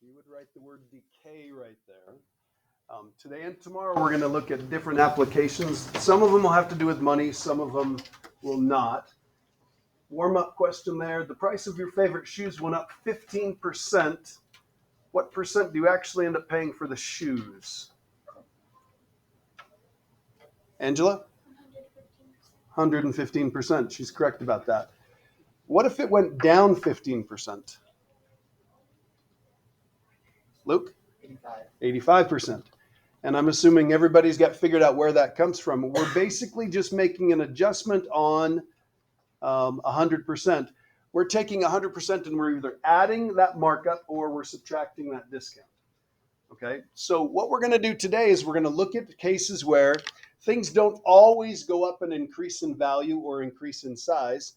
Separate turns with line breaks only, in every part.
you would write the word decay right there. Today and tomorrow we're going to look at different applications. Some of them will have to do with money, some of them will not. Warm-up question there. The price of your favorite shoes went up 15%. What percent do you actually end up paying for the shoes? Angela? 115%. She's correct about that. What if it went down 15%? Luke? 85%. And I'm assuming everybody's got figured out where that comes from. We're basically just making an adjustment on 100%. We're taking 100% and we're either adding that markup or we're subtracting that discount. Okay, so what we're going to do today is we're going to look at cases where things don't always go up and increase in value or increase in size.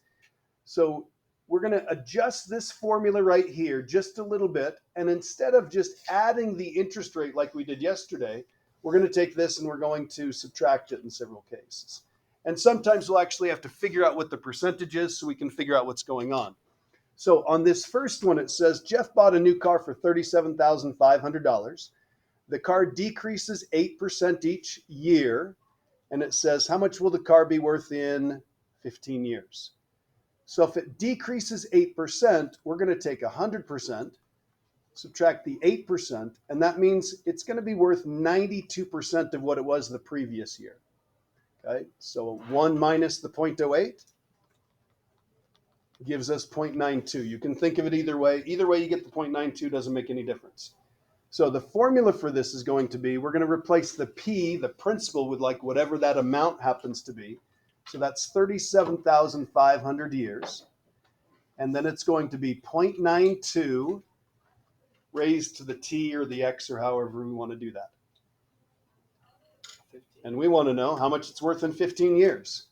So we're going to adjust this formula right here just a little bit. And instead of just adding the interest rate like we did yesterday, we're going to take this and we're going to subtract it in several cases. And sometimes we'll actually have to figure out what the percentage is so we can figure out what's going on. So on this first one, it says Jeff bought a new car for $37,500. The car decreases 8% each year. And it says, how much will the car be worth in 15 years? So if it decreases 8%, we're going to take 100%, subtract the 8%, and that means it's going to be worth 92% of what it was the previous year. Okay, so 1 minus the 0.08 gives us 0.92. You can think of it either way. Either way you get the 0.92 doesn't make any difference. So the formula for this is going to be, we're going to replace the P, the principal, with like whatever that amount happens to be. So that's 37,500 years. And then it's going to be 0.92 raised to the T or the X or however we want to do that. And we want to know how much it's worth in 15 years.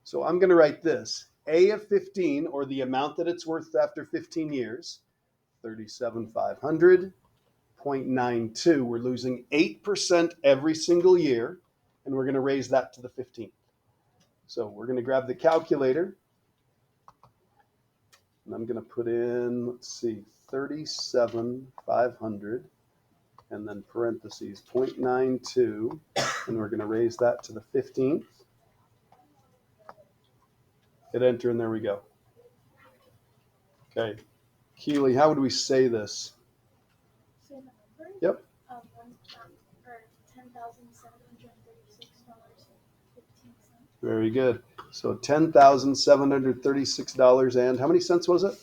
So I'm going to write this. A of 15, or the amount that it's worth after 15 years, 37,500, 0.92. We're losing 8% every single year, and we're going to raise that to the 15th. So we're going to grab the calculator, and I'm going to put in, let's see, 37,500, and then parentheses 0.92, and we're going to raise that to the 15th. Hit enter, and there we go. Okay. Keely, how would we say this?
Say the number?
Yep.
$10,736.15.
Very good. So $10,736 and how many cents was it?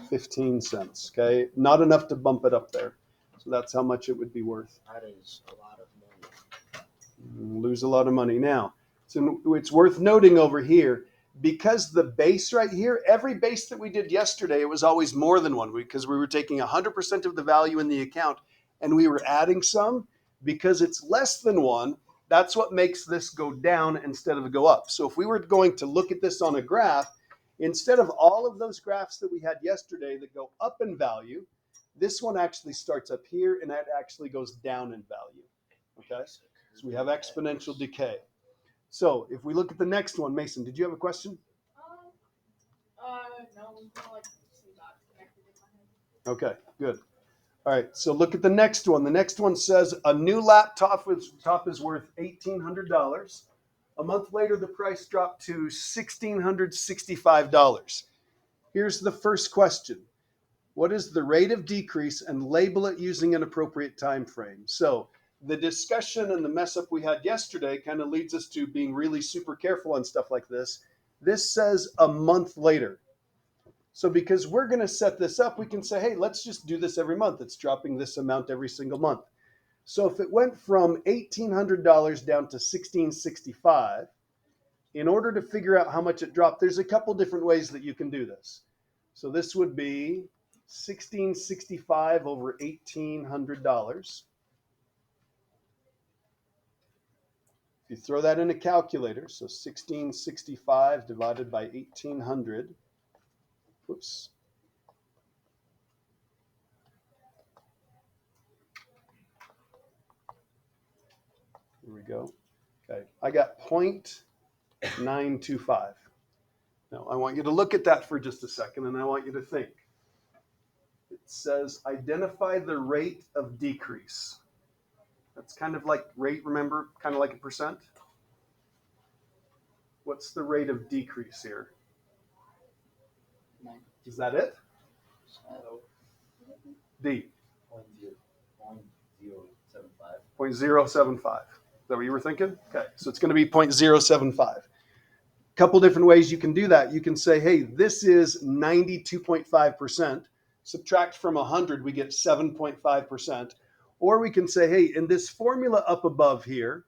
15 cents. Okay. Not enough to bump it up there. So that's how much it would be worth.
That is a lot of money.
Lose a lot of money. Now, so it's worth noting over here, because the base right here, every base that we did yesterday, it was always more than one, because we were taking 100% of the value in the account and we were adding some. Because it's less than one, that's what makes this go down instead of go up. So if we were going to look at this on a graph, instead of all of those graphs that we had yesterday that go up in value, this one actually starts up here and that actually goes down in value. Okay, so we have exponential decay. So if we look at the next one, Mason, did you have a question?
No, like connected in my head.
Okay, good. All right, so look at the next one. The next one says a new laptop is worth $1,800. A month later, the price dropped to $1,665. Here's the first question. What is the rate of decrease, and label it using an appropriate time frame? So the discussion and the mess up we had yesterday kind of leads us to being really super careful on stuff like this. This says a month later. So because we're going to set this up, we can say, hey, let's just do this every month. It's dropping this amount every single month. So if it went from $1,800 down to $1,665, in order to figure out how much it dropped, there's a couple different ways that you can do this. So this would be $1,665 over $1,800. If you throw that in a calculator, so 1665 divided by 1800, whoops. Here we go. Okay, I got 0.925. Now I want you to look at that for just a second and I want you to think. It It says identify the rate of decrease. That's kind of like rate, remember, kind of like a percent. What's the rate of decrease here? Is that it? D. 0.075. Is that what you were thinking? Okay, so it's going to be 0.075. Couple different ways you can do that. You can say, hey, this is 92.5%. Subtract from 100, we get 7.5%. Or we can say, hey, in this formula up above here,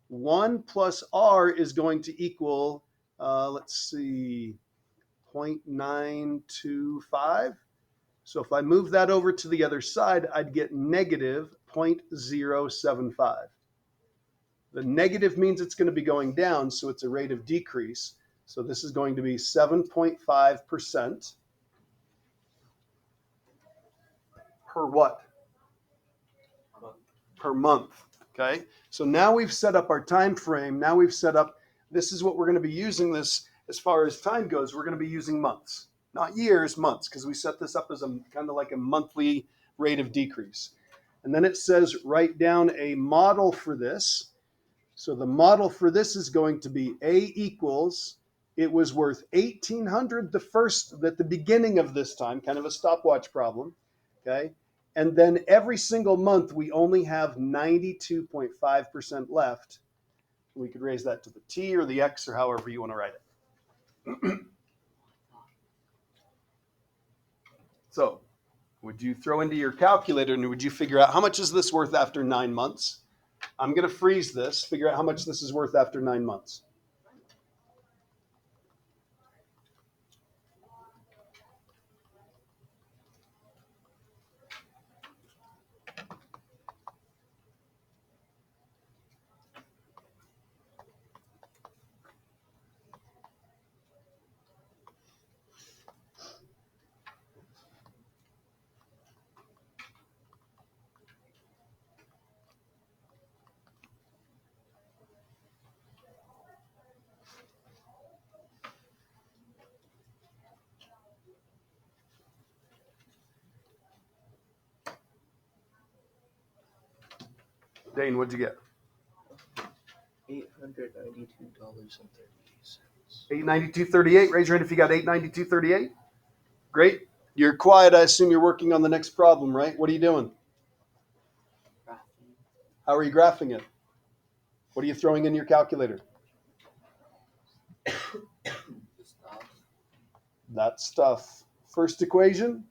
1 plus r is going to equal, let's see, 0.925. So if I move that over to the other side, I'd get negative 0.075. The negative means it's going to be going down, so it's a rate of decrease. So this is going to be 7.5% per what? Per month. Okay. So now we've set up our time frame. Now we've set up, this is what we're going to be using this as far as time goes. We're going to be using months, not years, months, because we set this up as a kind of like a monthly rate of decrease. And then it says write down a model for this. So the model for this is going to be A equals, it was worth 1,800 at the beginning of this time, kind of a stopwatch problem, okay? And then every single month, we only have 92.5% left. We could raise that to the T or the X or however you want to write it. So would you throw into your calculator and would you figure out how much is this worth after 9 months? I'm going to freeze this, figure out how much this is worth after 9 months. Dane, what'd you get?
$892.38.
$892.38. Raise your hand if you got $892.38. Great. You're quiet. I assume you're working on the next problem, right? What are you doing? How are you graphing it? What are you throwing in your calculator? That stuff. First equation.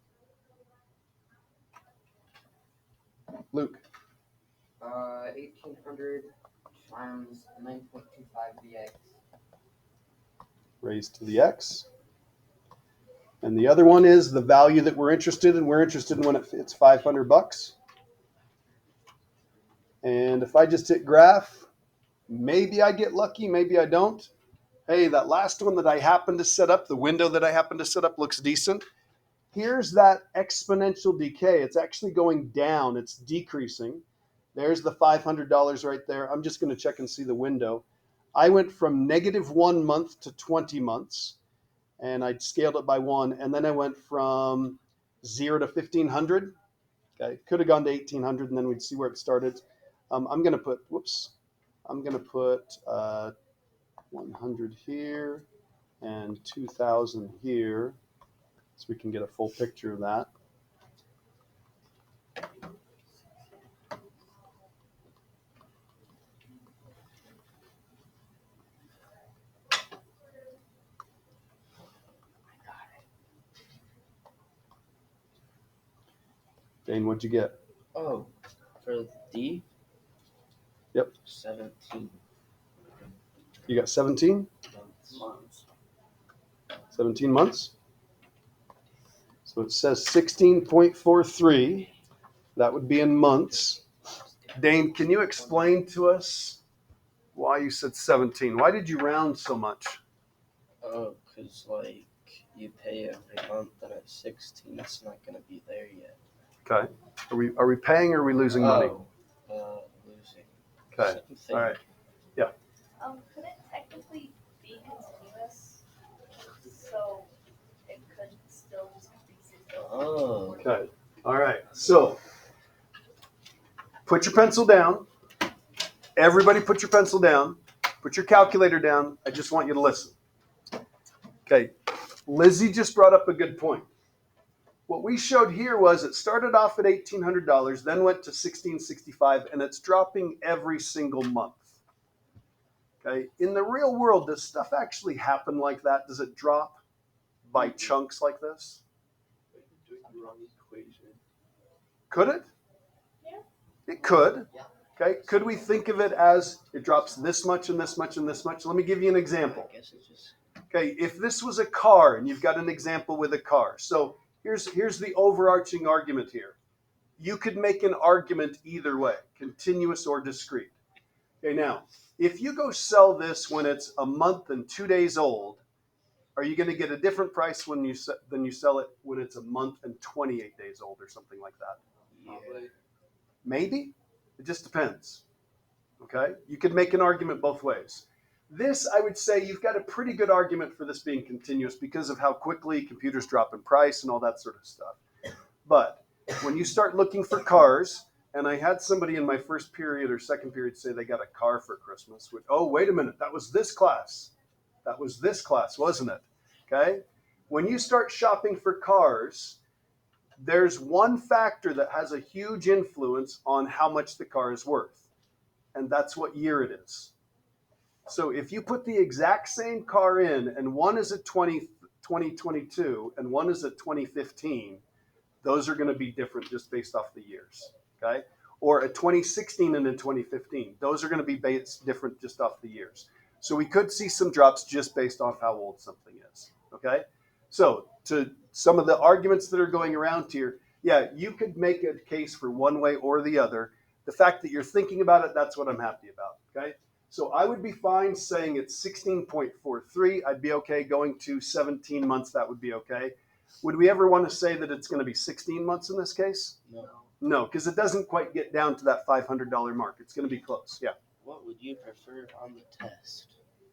Luke.
1,800 times 9.25 dx.
Raised to the x. And the other one is the value that we're interested in. We're interested in when it's $500. And if I just hit graph, maybe I get lucky, maybe I don't. Hey, that last one that I happened to set up, the window that I happened to set up looks decent. Here's that exponential decay. It's actually going down. It's decreasing. There's the $500 right there. I'm just going to check and see the window. I went from -1 month to 20 months, and I scaled it by 1. And then I went from 0 to 1,500. Okay, could have gone to 1,800, and then we'd see where it started. I'm going to put, I'm going to put 100 here and 2,000 here, so we can get a full picture of that. Dane, what'd you get?
Oh, for D?
Yep.
17
You got 17?
months.
17 months? So it says 16.43. That would be in months. Dane, can you explain to us why you said 17? Why did you round so much?
Oh, because, like, you pay every month, and at 16, it's not going to be there yet.
Okay. Are we paying or are we losing money?
Losing.
Okay. All right. Yeah.
Could it technically be continuous? So it could still just increase it.
Oh.
Okay. All right, so put your pencil down. Everybody put your pencil down. Put your calculator down. I just want you to listen. Okay, Lizzie just brought up a good point. What we showed here was it started off at $1,800, then went to $1,665, and it's dropping every single month. Okay, in the real world, does stuff actually happen like that? Does it drop by chunks like this?
Doing the wrong equation.
Could it?
Yeah.
It could.
Yeah.
Okay, could we think of it as it drops this much and this much and this much? Let me give you an example.
I guess it's just.
Okay, if this was a car and you've got an example with a car. So here's the overarching argument here. You could make an argument either way, continuous or discrete. Okay, now, if you go sell this when it's a month and 2 days old, are you going to get a different price than you sell it when it's a month and 28 days old or something like that?
Yeah.
Maybe. It just depends. Okay? You could make an argument both ways. This, I would say, you've got a pretty good argument for this being continuous because of how quickly computers drop in price and all that sort of stuff. But when you start looking for cars, and I had somebody in my first period or second period say they got a car for Christmas. Oh, wait a minute. That was this class. That was this class, wasn't it? Okay? When you start shopping for cars, there's one factor that has a huge influence on how much the car is worth, and that's what year it is. So if you put the exact same car in, and one is a 2022 and one is a 2015, those are going to be different just based off the years, okay? Or a 2016 and a 2015, those are going to be different just off the years. So we could see some drops just based off how old something is, okay? So to some of the arguments that are going around here, yeah, you could make a case for one way or the other. The fact that you're thinking about it, that's what I'm happy about, okay? So I would be fine saying it's 16.43. I'd be okay going to 17 months. That would be okay. Would we ever want to say that it's going to be 16 months in this case?
No.
No, because it doesn't quite get down to that $500 mark. It's going to be close. Yeah.
What would you prefer on the test?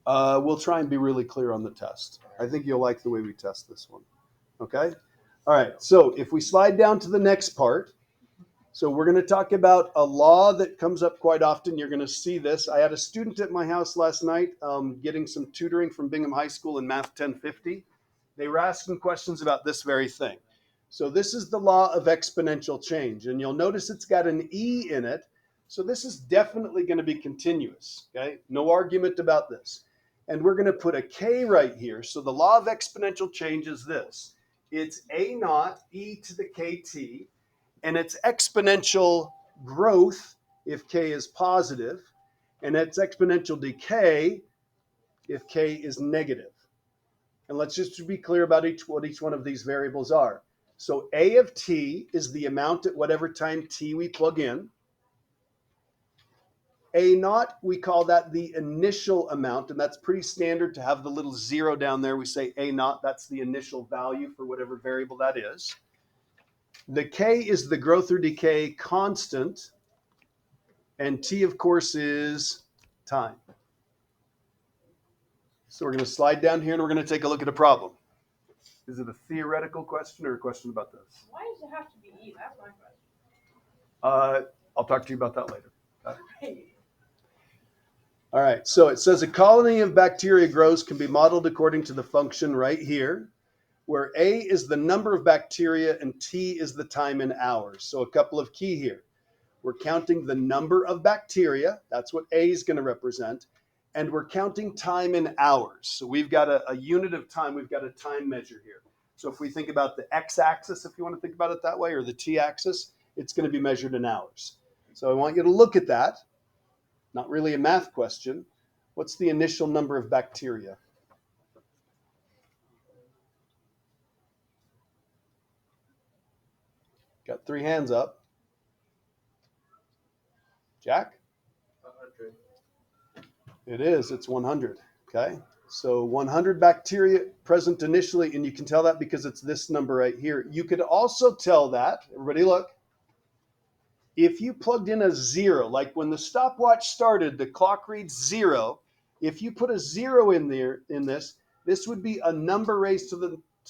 We'll try and be really clear on the test. I think you'll like the way we test this one. Okay? All right. So if we slide down to the next part, so we're going to talk about a law that comes up quite often. You're going to see this. I had a student at my house last night getting some tutoring from Bingham High School in Math 1050. They were asking questions about this very thing. So this is the law of exponential change, and you'll notice it's got an E in it. So this is definitely going to be continuous, okay? No argument about this. And we're going to put a K right here. So the law of exponential change is this. It's A naught e to the KT, and it's exponential growth if K is positive, and it's exponential decay if K is negative. And let's just be clear about what each one of these variables are. So A of t is the amount at whatever time t we plug in. A naught, we call that the initial amount, and that's pretty standard to have the little zero down there. We say A naught, that's the initial value for whatever variable that is. The K is the growth or decay constant, and T, of course, is time. So we're going to slide down here and we're going to take a look at a problem. Is it a theoretical question or a question about this?
Why does it have to be E? That's my question.
I'll talk to you about that later. All right, so it says a colony of bacteria grows can be modeled according to the function right here, where A is the number of bacteria and T is the time in hours. So a couple of key here. We're counting the number of bacteria. That's what A is going to represent. And we're counting time in hours. So we've got a unit of time. We've got a time measure here. So if we think about the x-axis, if you want to think about it that way, or the t-axis, it's going to be measured in hours. So I want you to look at that. Not really a math question. What's the initial number of bacteria? Got 3 hands up. Jack?
100.
It is. It's 100. Okay. So 100 bacteria present initially, and you can tell that because it's this number right here. You could also tell that, everybody look, if you plugged in a 0, like when the stopwatch started, the clock reads 0. If you put a 0 in there, this would be a number raised to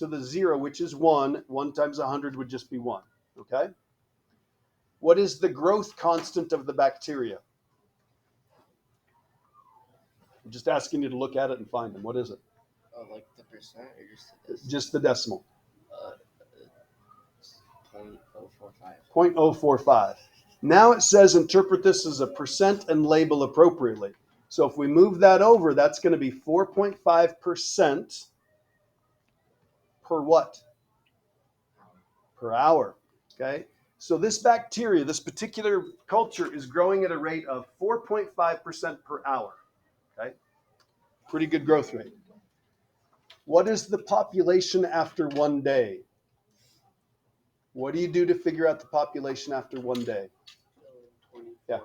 the 0, which is 1. 1 times 100 would just be 1. Okay? What is the growth constant of the bacteria? I'm just asking you to look at it and find them. What is it?
Like the percent or just the decimal?
Just the decimal.
0.045.
0.045. Now it says interpret this as a percent and label appropriately. So if we move that over, that's going to be 4.5% per what? Per hour. Okay? So this bacteria, this particular culture is growing at a rate of 4.5% per hour. Okay? Pretty good growth rate. What is the population after 1 day? What do you do to figure out the population after 1 day? Yeah.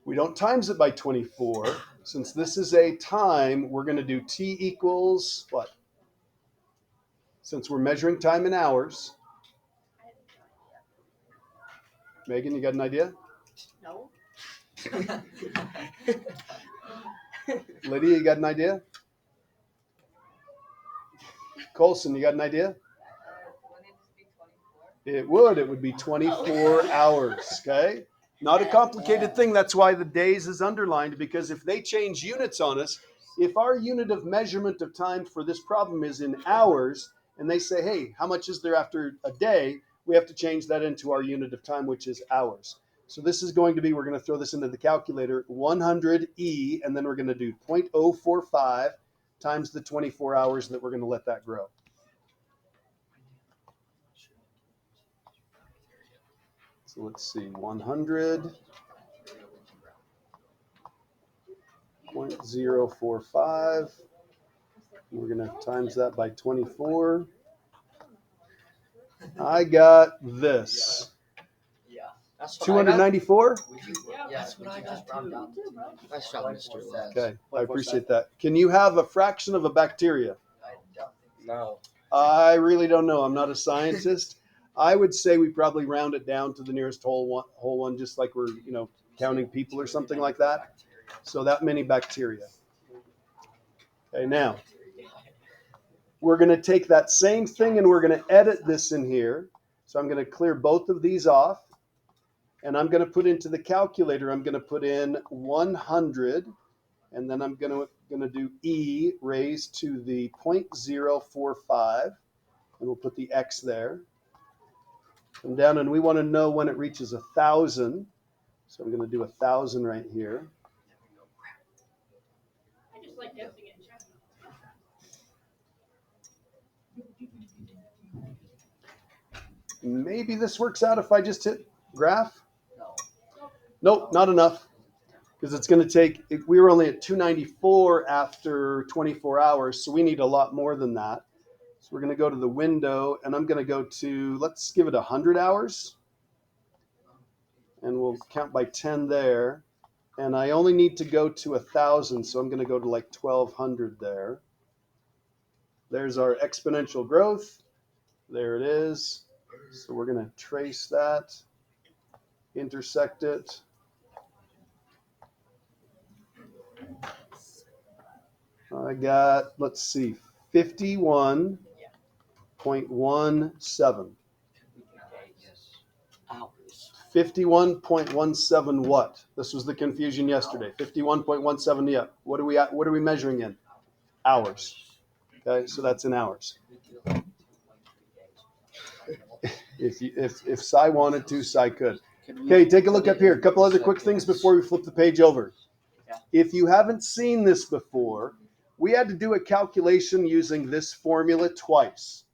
We don't times it by 24. Since this is a time, we're going to do t equals what? Since we're measuring time in hours. Megan, you got an idea?
No.
Lydia, you got an idea? Colson, you got an idea? It would. It would be 24 hours, okay? Not a complicated thing. That's why the days is underlined, because if they change units on us, if our unit of measurement of time for this problem is in hours, and they say, hey, how much is there after a day? We have to change that into our unit of time, which is hours. So this is going to be, we're going to throw this into the calculator, 100e, and then we're going to do 0.045 times the 24 hours that we're going to let that grow. So let's see, 100, 0.045. We're going to times that by 24. I got this.
Yeah. That's what I got.
294?
Yeah, that's what I got too. Nice job, Mr. Les.
Okay, I appreciate that. Can you have a fraction of a bacteria?
No.
I really don't know. I'm not a scientist. I would say we probably round it down to the nearest whole one, just like we're, counting people or something like that. So that many bacteria. Okay, now we're going to take that same thing and we're going to edit this in here. So I'm going to clear both of these off, and I'm going to put into the calculator, I'm going to put in 100, and then I'm going to do e raised to the 0.045, and we'll put the x there. Come down, and we want to know when it reaches 1,000. So I'm going to do 1,000 right here.
I just like guessing it.
Maybe this works out if I just hit graph.
No.
Nope, not enough. Because it's going to take, we were only at 294 after 24 hours, so we need a lot more than that. So we're going to go to the window, and I'm going to go to, let's give it 100 hours. And we'll count by 10 there. And I only need to go to 1,000, so I'm going to go to like 1,200 there. There's our exponential growth. There it is. So we're going to trace that, intersect it. I got, let's see, 51.17.
Hours.
51.17 what? This was the confusion yesterday. 51.17, yeah. What are we measuring in? Hours. Okay, so that's in hours. If Cy wanted to, Cy could. Okay, take a look up here. A couple other quick things before we flip the page over. If you haven't seen this before, we had to do a calculation using this formula twice.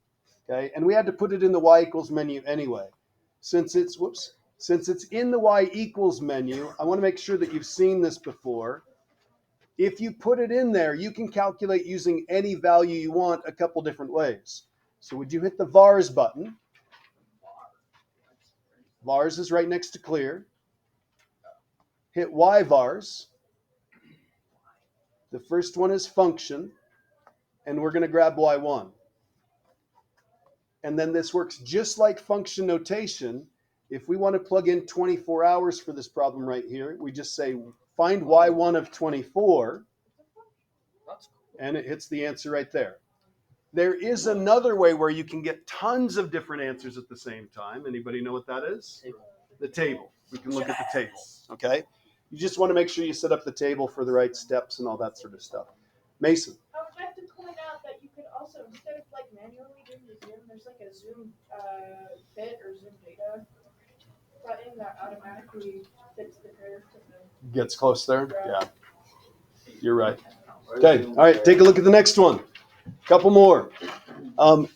Okay, and we had to put it in the y equals menu anyway. Since it's in the y equals menu, I want to make sure that you've seen this before. If you put it in there, you can calculate using any value you want a couple different ways. So would you hit the vars button? Vars is right next to clear. Hit y vars. The first one is function, and we're going to grab y1. And then this works just like function notation. If we want to plug in 24 hours for this problem right here, we just say find y1 of 24, and it hits the answer right there. There is another way where you can get tons of different answers at the same time. Anybody know what that is? The table. We can look at the table. Okay. You just want to make sure you set up the table for the right steps and all that sort of stuff. Mason.
I would like to point out that you could also, instead of like manually doing the zoom, there's like a zoom bit or zoom data button that automatically fits the curve to the
Gets close there?
graph.
Yeah. You're right. Okay. All right. Take a look at the next one. Couple more.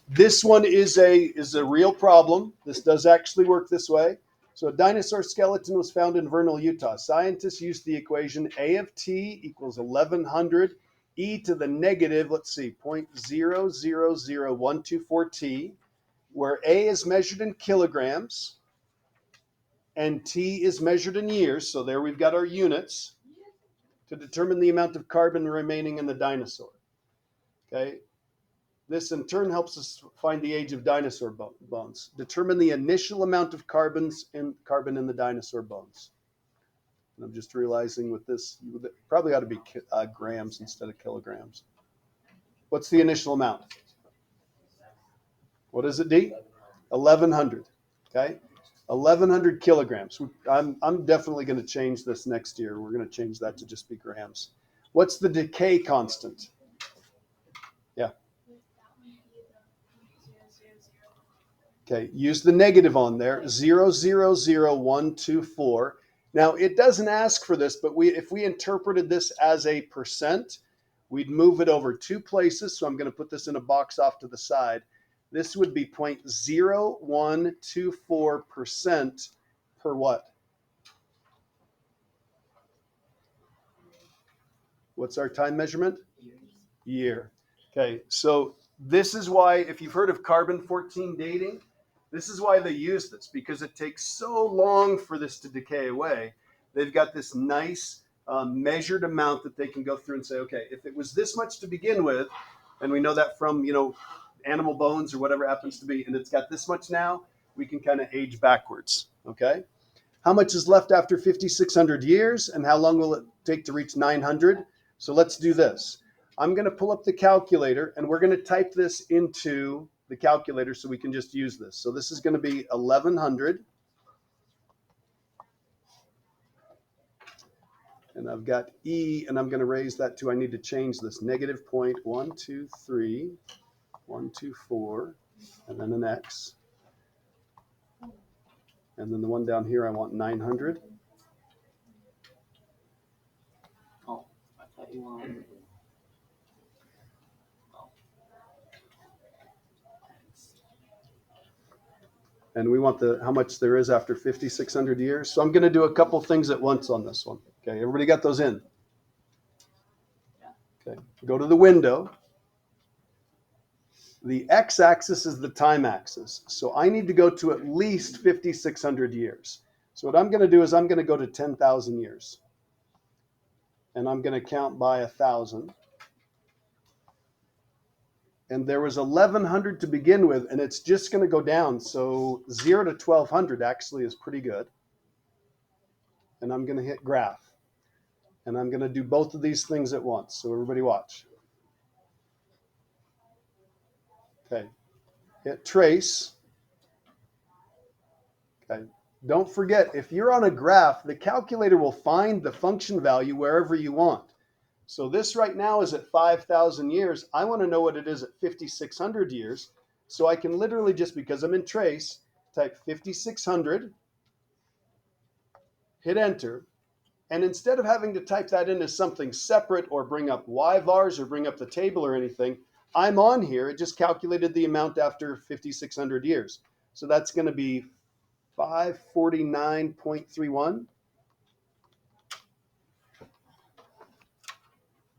This one is a real problem. This does actually work this way. So a dinosaur skeleton was found in Vernal, Utah. Scientists used the equation A of t equals 1100 e to the negative, let's see, 0.000124t, where A is measured in kilograms and t is measured in years. So there we've got our units to determine the amount of carbon remaining in the dinosaur. Okay. This in turn helps us find the age of dinosaur bones. Determine the initial amount of carbon in the dinosaur bones. And I'm just realizing with this, probably ought to be grams instead of kilograms. What's the initial amount? What is it, D? 1100. Okay, 1100 kilograms. I'm definitely going to change this next year. We're going to change that to just be grams. What's the decay constant? Yeah. Okay, use the negative on there, 0.000124. Now, it doesn't ask for this, but if we interpreted this as a percent, we'd move it over two places. So I'm going to put this in a box off to the side. This would be 0.0124% per what? What's our time measurement? Year. Okay, so this is why, if you've heard of carbon-14 dating, this is why they use this, because it takes so long for this to decay away. They've got this nice measured amount that they can go through and say, okay, if it was this much to begin with, and we know that from, animal bones or whatever it happens to be, and it's got this much now, we can kind of age backwards, okay? How much is left after 5,600 years, and how long will it take to reach 900? So let's do this. I'm going to pull up the calculator, and we're going to type this into the calculator so we can just use this. So this is going to be 1100. And I've got E, and I'm going to raise that to, I need to change this, negative 0.123124, and then an X. And then the one down here, I want 900.
Oh, I thought you wanted.
And we want how much there is after 5,600 years. So I'm going to do a couple things at once on this one. Okay, everybody got those in? Okay, go to the window. The x-axis is the time axis. So I need to go to at least 5,600 years. So what I'm going to do is I'm going to go to 10,000 years. And I'm going to count by 1,000. And there was 1,100 to begin with, and it's just going to go down. So 0 to 1,200 actually is pretty good. And I'm going to hit graph. And I'm going to do both of these things at once. So everybody watch. Okay. Hit trace. Okay. Don't forget, if you're on a graph, the calculator will find the function value wherever you want. So this right now is at 5,000 years. I want to know what it is at 5,600 years. So I can literally just, because I'm in trace, type 5,600, hit enter. And instead of having to type that in as something separate or bring up y-vars or bring up the table or anything, I'm on here. It just calculated the amount after 5,600 years. So that's going to be 549.31.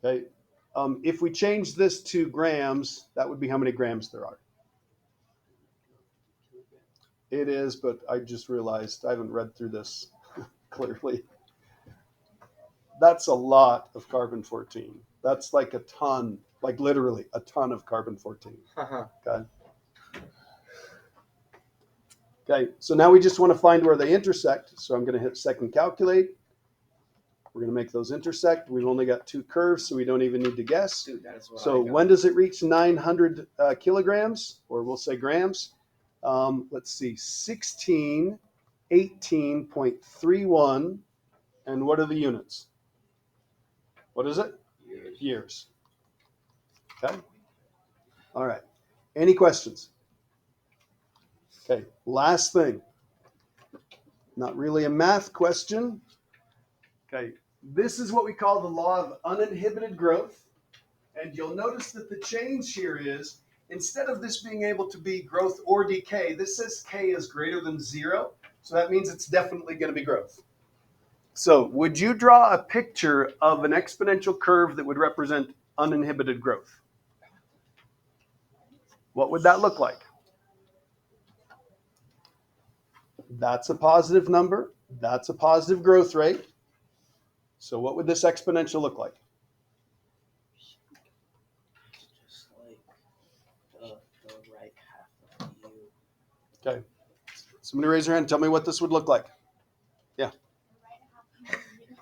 Okay. If we change this to grams, that would be how many grams there are. It is, but I just realized I haven't read through this clearly. That's a lot of carbon-14. That's like a ton, like literally a ton of carbon-14. Okay. Okay, so now we just want to find where they intersect. So I'm going to hit second calculate. We're going to make those intersect. We've only got two curves, so we don't even need to guess.
Dude, that's what
So
I got.
when does it reach 900 kilograms, or we'll say grams? Let's see, 16, 18.31. And what are the units? What is it? Years. Okay. All right. Any questions? Okay. Last thing. Not really a math question. Okay. This is what we call the law of uninhibited growth. And you'll notice that the change here is, instead of this being able to be growth or decay, this says k is greater than 0. So that means it's definitely going to be growth. So would you draw a picture of an exponential curve that would represent uninhibited growth? What would that look like? That's a positive number. That's a positive growth rate. So what would this exponential look like?
Just like the right half of the U.
Okay. Somebody raise their hand and tell me what this would look like. Yeah.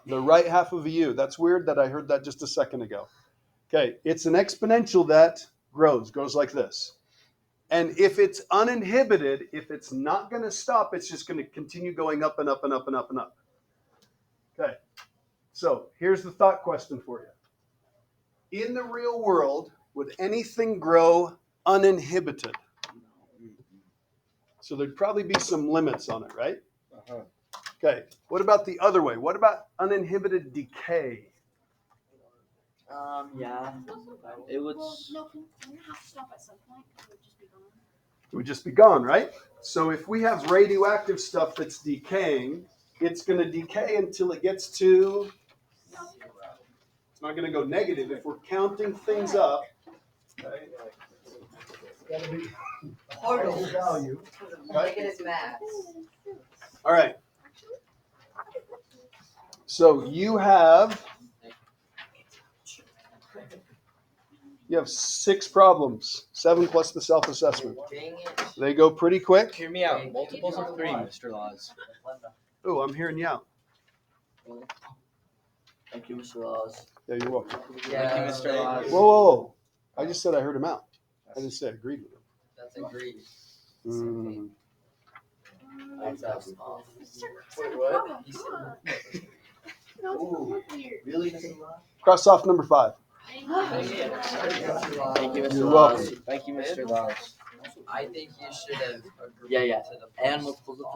The right half of a U. That's weird that I heard that just a second ago. Okay. It's an exponential that goes like this. And if it's uninhibited, if it's not going to stop, it's just going to continue going up and up and up and up and up. Okay. So here's the thought question for you. In the real world, would anything grow uninhibited? So there'd probably be some limits on it, right?
Uh-huh.
Okay. What about the other way? What about uninhibited decay?
Yeah.
It would.
Well, no, can it have to stop at some point? It would just be gone.
It would just be gone, right? So if we have radioactive stuff that's decaying, it's going to decay until it gets to, it's not going to go negative. If we're counting things up, okay, it's got to be
Portals.
value. Right?
Negative math.
All right. So you have 6 problems, 7 plus the self-assessment.
Dang it.
They go pretty quick.
Hear me out. Multiples of 3, Mr. Laws.
Oh, I'm hearing you out.
Thank you, Mr. Laws.
Yeah, you're welcome.
Thank you, Mr. Laws.
Whoa, whoa, whoa. I just said I heard him out. I didn't say I agreed with him.
That's agreed.
Mm.
That's off.
Wait,
what?
No, it's weird.
Really, Mr. Laws?
Cross off number 5.
Thank you, Mr.
You're
Laws.
welcome.
Thank you, Mr. Laws.
I think you should have agreed
Yeah, yeah.
to the
And multiples of